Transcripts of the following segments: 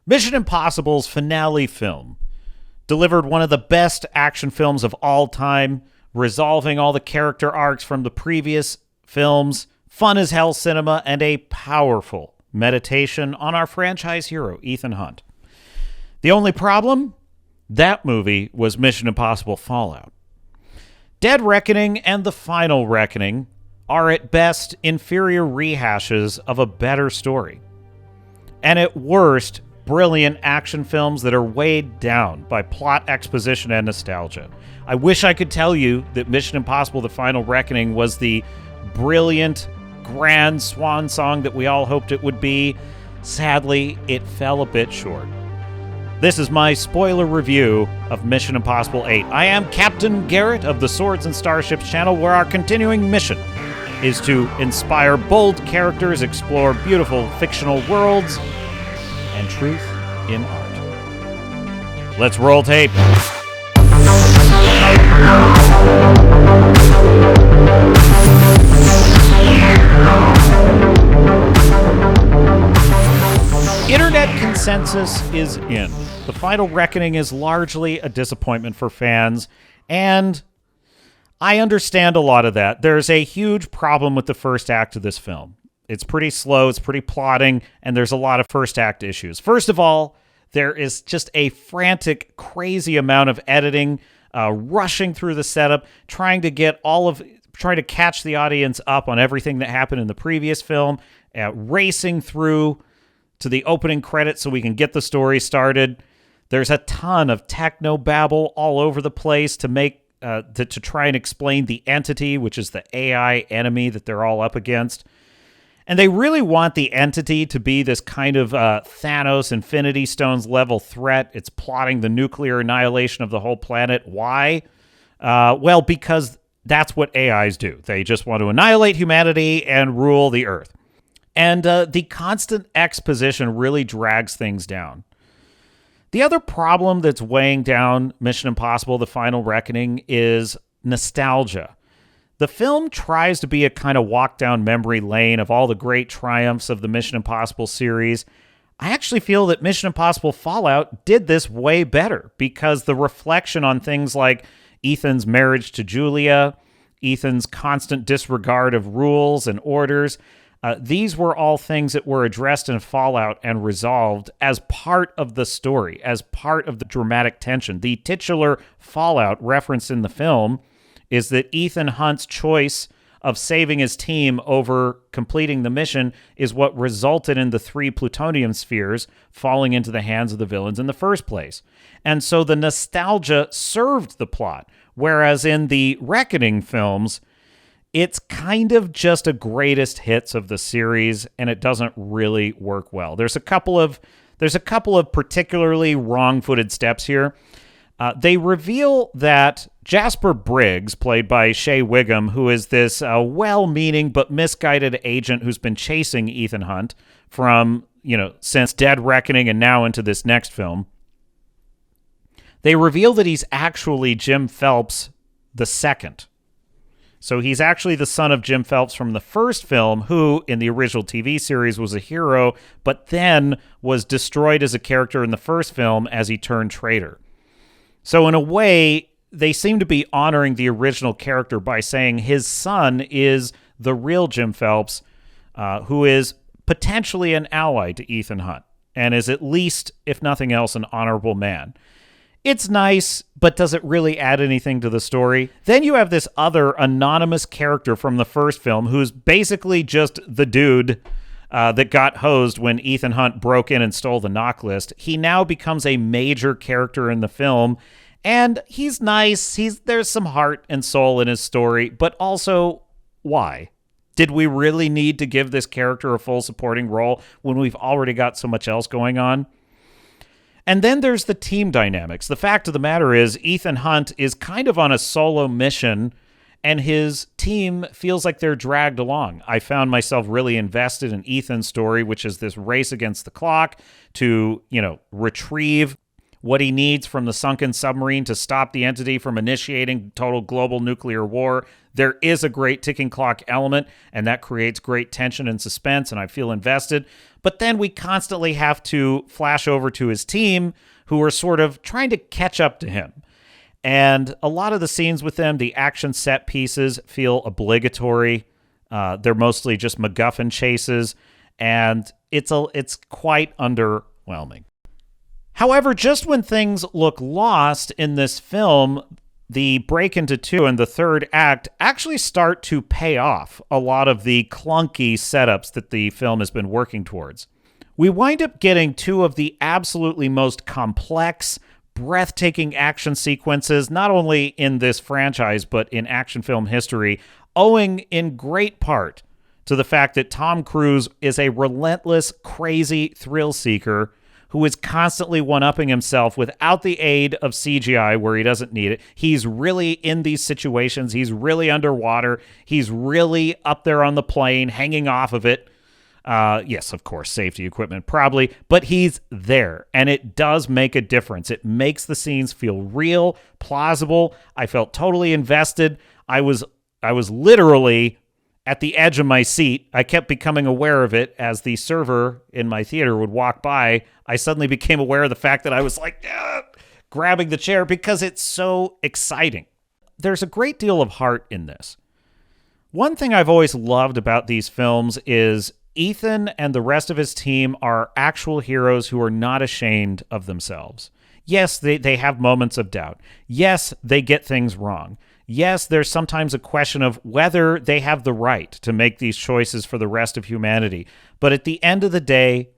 Mission Impossible's finale film delivered one of the best action films of all time, resolving all the character arcs from the previous films, fun as hell cinema, and a powerful meditation on our franchise hero, Ethan Hunt. The only problem? That movie was Mission Impossible Fallout. Dead Reckoning and The Final Reckoning are at best inferior rehashes of a better story. And at worst, brilliant action films that are weighed down by plot exposition and nostalgia. I wish I could tell you that Mission Impossible The Final Reckoning was the brilliant, grand swan song that we all hoped it would be. Sadly, it fell a bit short. This is my spoiler review of Mission Impossible 8. I am Captain Garrett of the Swords and Starships channel, where our continuing mission is to inspire bold characters, explore beautiful fictional worlds, and truth in art. Let's roll tape. Internet consensus is in. The Final Reckoning is largely a disappointment for fans, and I understand a lot of that. There's a huge problem with the first act of this film. It's pretty slow, it's pretty plotting, and there's a lot of first act issues. First of all, there is just a frantic, crazy amount of editing, rushing through the setup, trying to catch the audience up on everything that happened in the previous film, racing through to the opening credits so we can get the story started. There's a ton of techno babble all over the place to try and explain the entity, which is the AI enemy that they're all up against. And they really want the entity to be this kind of Thanos Infinity Stones level threat. It's plotting the nuclear annihilation of the whole planet. Why? Well, because that's what AIs do. They just want to annihilate humanity and rule the Earth. And the constant exposition really drags things down. The other problem that's weighing down Mission Impossible: The Final Reckoning is nostalgia. The film tries to be a kind of walk down memory lane of all the great triumphs of the Mission Impossible series. I actually feel that Mission Impossible Fallout did this way better, because the reflection on things like Ethan's marriage to Julia, Ethan's constant disregard of rules and orders, these were all things that were addressed in Fallout and resolved as part of the story, as part of the dramatic tension. The titular Fallout referenced in the film is that Ethan Hunt's choice of saving his team over completing the mission is what resulted in the 3 plutonium spheres falling into the hands of the villains in the first place. And so the nostalgia served the plot, whereas in the Reckoning films, it's kind of just a greatest hits of the series, and it doesn't really work well. There's a couple of particularly wrong-footed steps here. They reveal that Jasper Briggs, played by Shea Wiggum, who is this well-meaning but misguided agent who's been chasing Ethan Hunt from, since Dead Reckoning and now into this next film. They reveal that he's actually Jim Phelps II. So he's actually the son of Jim Phelps from the first film, who in the original TV series was a hero, but then was destroyed as a character in the first film as he turned traitor. So in a way, they seem to be honoring the original character by saying his son is the real Jim Phelps, who is potentially an ally to Ethan Hunt, and is at least, if nothing else, an honorable man. It's nice, but does it really add anything to the story? Then you have this other anonymous character from the first film who's basically just the dude that got hosed when Ethan Hunt broke in and stole the knock list. He now becomes a major character in the film, and he's nice. There's some heart and soul in his story, but also, why? Did we really need to give this character a full supporting role when we've already got so much else going on? And then there's the team dynamics. The fact of the matter is, Ethan Hunt is kind of on a solo mission, and his team feels like they're dragged along. I found myself really invested in Ethan's story, which is this race against the clock to, retrieve what he needs from the sunken submarine to stop the entity from initiating total global nuclear war. There is a great ticking clock element, and that creates great tension and suspense, and I feel invested. But then we constantly have to flash over to his team, who are sort of trying to catch up to him. And a lot of the scenes with them, the action set pieces, feel obligatory. They're mostly just MacGuffin chases, and it's quite underwhelming. However, just when things look lost in this film, the break into two and the third act actually start to pay off a lot of the clunky setups that the film has been working towards. We wind up getting two of the absolutely most complex, breathtaking action sequences, not only in this franchise, but in action film history, owing in great part to the fact that Tom Cruise is a relentless, crazy thrill seeker who is constantly one-upping himself without the aid of CGI where he doesn't need it. He's really in these situations. He's really underwater. He's really up there on the plane, hanging off of it. Yes, of course, safety equipment probably, but he's there, and it does make a difference. It makes the scenes feel real, plausible. I felt totally invested. I was literally at the edge of my seat. I kept becoming aware of it as the server in my theater would walk by. I suddenly became aware of the fact that I was like grabbing the chair because it's so exciting. There's a great deal of heart in this. One thing I've always loved about these films is Ethan and the rest of his team are actual heroes who are not ashamed of themselves. Yes, they have moments of doubt. Yes, they get things wrong. Yes, there's sometimes a question of whether they have the right to make these choices for the rest of humanity. But at the end of the day,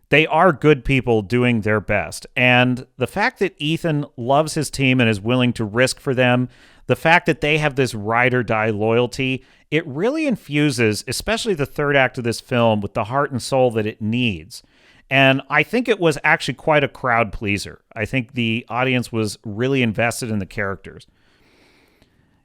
they are good people doing their best. And the fact that Ethan loves his team and is willing to risk for them, the fact that they have this ride or die loyalty, it really infuses, especially the third act of this film, with the heart and soul that it needs. And I think it was actually quite a crowd pleaser. I think the audience was really invested in the characters.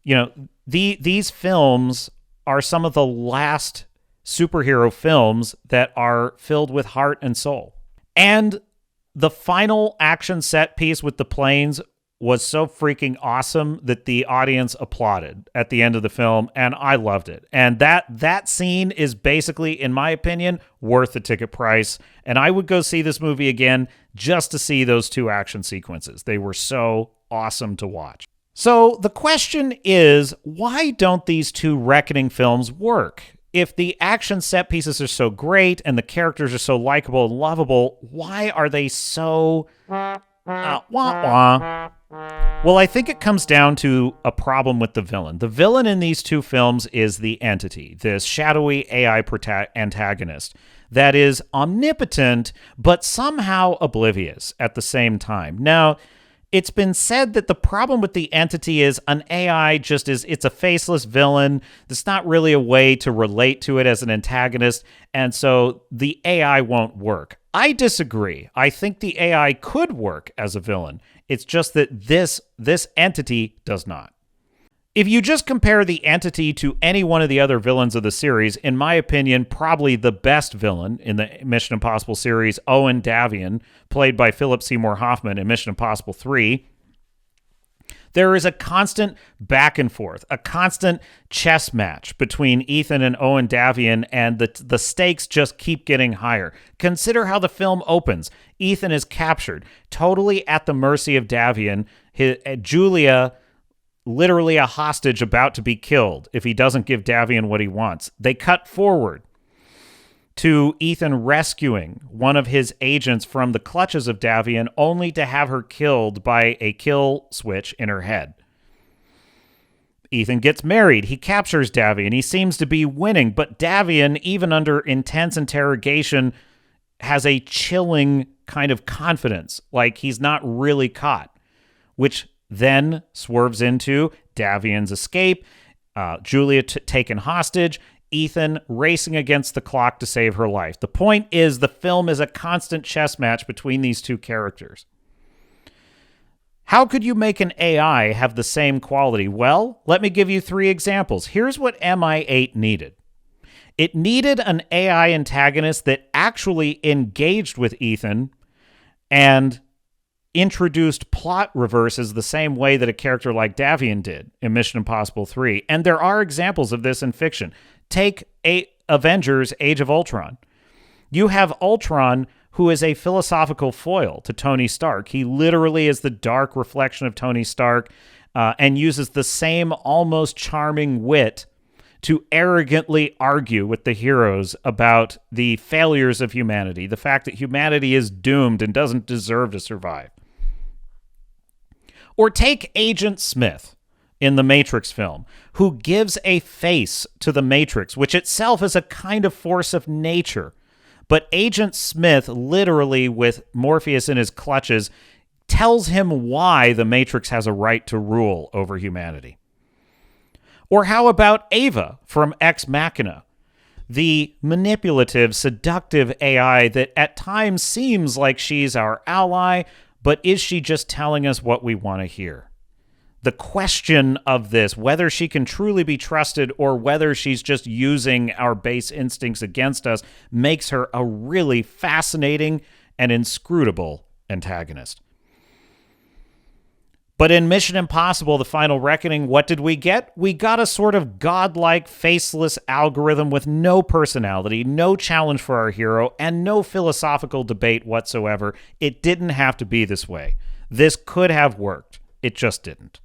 You know, these films are some of the last superhero films that are filled with heart and soul. And the final action set piece with the planes was so freaking awesome that the audience applauded at the end of the film, and I loved it. And that scene is basically, in my opinion, worth the ticket price. And I would go see this movie again just to see those two action sequences. They were so awesome to watch. So the question is, why don't these two Reckoning films work? If the action set pieces are so great and the characters are so likable and lovable, why are they so wah-wah? Well, I think it comes down to a problem with the villain. The villain in these two films is the entity, this shadowy AI antagonist that is omnipotent but somehow oblivious at the same time. Now, it's been said that the problem with the entity is an AI it's a faceless villain. There's not really a way to relate to it as an antagonist, and so the AI won't work. I disagree. I think the AI could work as a villain. It's just that this entity does not. If you just compare the entity to any one of the other villains of the series, in my opinion, probably the best villain in the Mission Impossible series, Owen Davian, played by Philip Seymour Hoffman in Mission Impossible 3, there is a constant back and forth, a constant chess match between Ethan and Owen Davian, and the stakes just keep getting higher. Consider how the film opens. Ethan is captured, totally at the mercy of Davian. Julia, literally a hostage about to be killed if he doesn't give Davian what he wants. They cut forward to Ethan rescuing one of his agents from the clutches of Davian, only to have her killed by a kill switch in her head. Ethan gets married. He captures Davian. He seems to be winning, but Davian, even under intense interrogation, has a chilling kind of confidence, like he's not really caught, which then swerves into Davian's escape, Julia taken hostage, Ethan racing against the clock to save her life. The point is, the film is a constant chess match between these two characters. How could you make an AI have the same quality? Well, let me give you 3 examples. Here's what MI8 needed. It needed an AI antagonist that actually engaged with Ethan and introduced plot reverses the same way that a character like Davian did in Mission Impossible 3. And there are examples of this in fiction. Take Avengers Age of Ultron. You have Ultron, who is a philosophical foil to Tony Stark. He literally is the dark reflection of Tony Stark and uses the same almost charming wit to arrogantly argue with the heroes about the failures of humanity, the fact that humanity is doomed and doesn't deserve to survive. Or take Agent Smith in the Matrix film, who gives a face to the Matrix, which itself is a kind of force of nature. But Agent Smith, literally with Morpheus in his clutches, tells him why the Matrix has a right to rule over humanity. Or how about Ava from Ex Machina, the manipulative, seductive AI that at times seems like she's our ally, but is she just telling us what we want to hear? The question of this, whether she can truly be trusted or whether she's just using our base instincts against us, makes her a really fascinating and inscrutable antagonist. But in Mission Impossible, The Final Reckoning, what did we get? We got a sort of godlike, faceless algorithm with no personality, no challenge for our hero, and no philosophical debate whatsoever. It didn't have to be this way. This could have worked. It just didn't.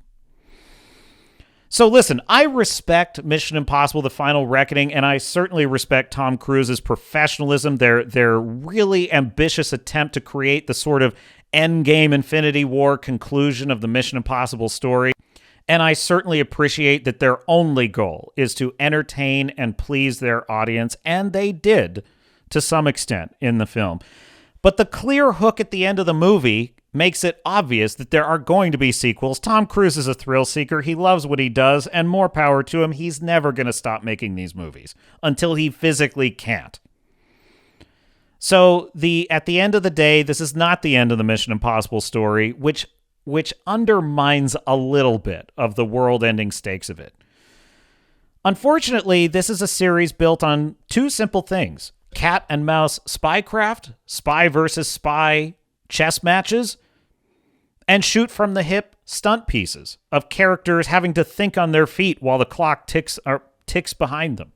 So listen, I respect Mission Impossible, The Final Reckoning, and I certainly respect Tom Cruise's professionalism, their really ambitious attempt to create the sort of endgame Infinity War conclusion of the Mission Impossible story. And I certainly appreciate that their only goal is to entertain and please their audience, and they did to some extent in the film. But the clear hook at the end of the movie makes it obvious that there are going to be sequels. Tom Cruise is a thrill seeker. He loves what he does, and more power to him. He's never going to stop making these movies until he physically can't. So at the end of the day, this is not the end of the Mission Impossible story, which undermines a little bit of the world-ending stakes of it. Unfortunately, this is a series built on two simple things: cat and mouse spycraft, spy versus spy chess matches, and shoot from the hip stunt pieces of characters having to think on their feet while the clock ticks behind them.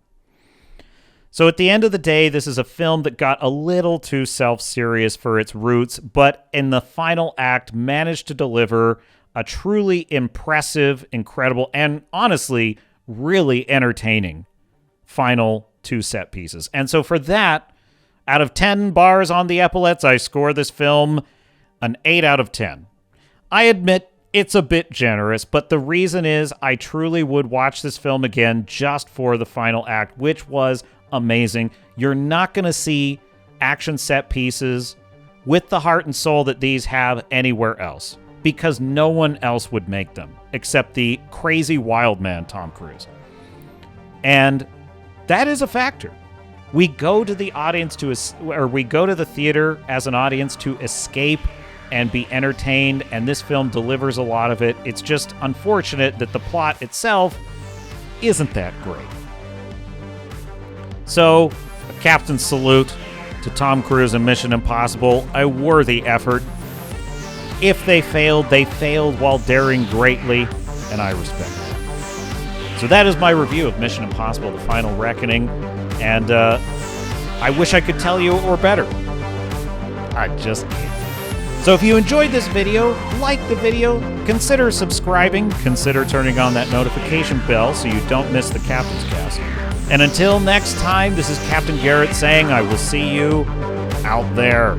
So at the end of the day, this is a film that got a little too self-serious for its roots, but in the final act managed to deliver a truly impressive, incredible, and honestly, really entertaining final two set pieces. And so for that, out of 10 bars on the epaulets, I score this film an 8 out of 10. I admit it's a bit generous, but the reason is I truly would watch this film again just for the final act, which was amazing. You're not going to see action set pieces with the heart and soul that these have anywhere else, because no one else would make them except the crazy wild man Tom Cruise. And that is a factor. We go to the we go to the theater as an audience to escape and be entertained, and this film delivers a lot of it. It's just unfortunate that the plot itself isn't that great. So, a captain's salute to Tom Cruise and Mission Impossible, a worthy effort. If they failed while daring greatly, and I respect that. So that is my review of Mission Impossible: The Final Reckoning, and I wish I could tell you it were better. I just can't. So if you enjoyed this video, like the video, consider subscribing, consider turning on that notification bell so you don't miss the Captain's Cast. And until next time, this is Captain Garrett saying I will see you out there.